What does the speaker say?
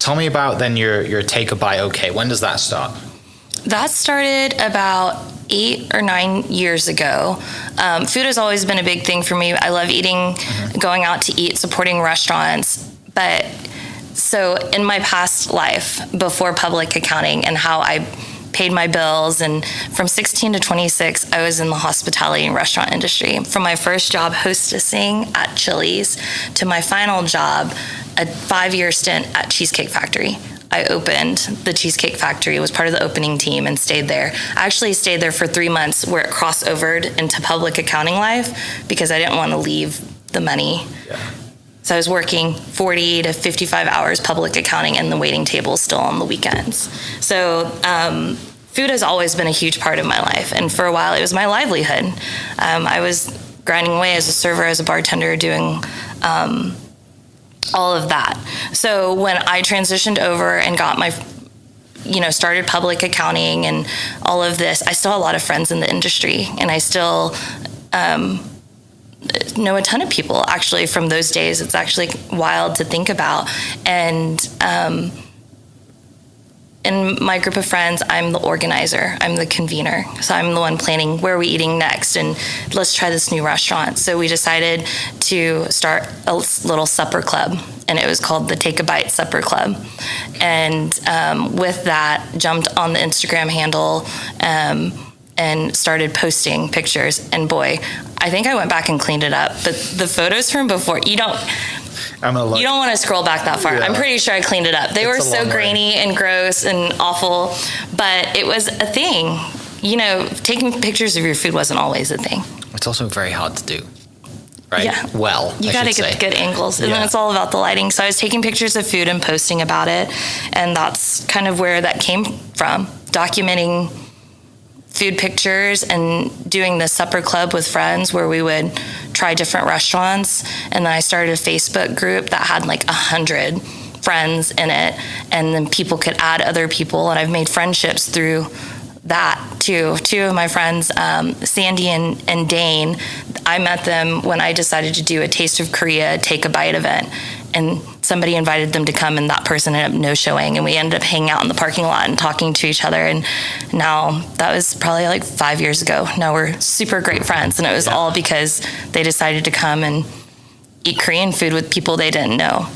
Tell me about then your Take a Bite OK. When does that start? That started about 8 or 9 years ago. Food has always been a big thing for me. I love eating, going out to eat, supporting restaurants. But so in my past life, before public accounting and how I paid my bills, and from 16 to 26, I was in the hospitality and restaurant industry. From my first job hostessing at Chili's to my final job, a 5-year stint at Cheesecake Factory. I opened the Cheesecake Factory, was part of the opening team, and stayed there. I actually stayed there for 3 months where it crossovered into public accounting life because I didn't want to leave the money. Yeah. So I was working 40 to 55 hours public accounting and the waiting table still on the weekends. So food has always been a huge part of my life. And for a while, it was my livelihood. I was grinding away as a server, as a bartender, doing all of that. So when I transitioned over and got my, started public accounting and all of this, I still have a lot of friends in the industry, and I still know a ton of people actually from those days. It's actually wild to think about. And in my group of friends, I'm the organizer, I'm the convener. So I'm the one planning where are we eating next, and let's try this new restaurant. So we decided to start a little supper club, and it was called the Take a Bite Supper Club. And with that, jumped on the Instagram handle and started posting pictures. And boy, I think I went back and cleaned it up. But the photos from before, you don't want to scroll back that far. Yeah. I'm pretty sure I cleaned it up. They were so grainy and gross and awful, but it was a thing. Taking pictures of your food wasn't always a thing. It's also very hard to do, right? Yeah. Well, you got to get good angles, and then it's all about the lighting. So I was taking pictures of food and posting about it, and that's kind of where that came from, documenting food pictures and doing the supper club with friends where we would try different restaurants. And then I started a Facebook group that had like 100 friends in it, and then people could add other people, and I've made friendships through that too. Two of my friends, Sandy and Dane, I met them when I decided to do a Taste of Korea Take a Bite event, and somebody invited them to come, and that person ended up no-showing, and we ended up hanging out in the parking lot and talking to each other. And now, that was probably like 5 years ago. Now we're super great friends, and it was all because they decided to come and eat Korean food with people they didn't know.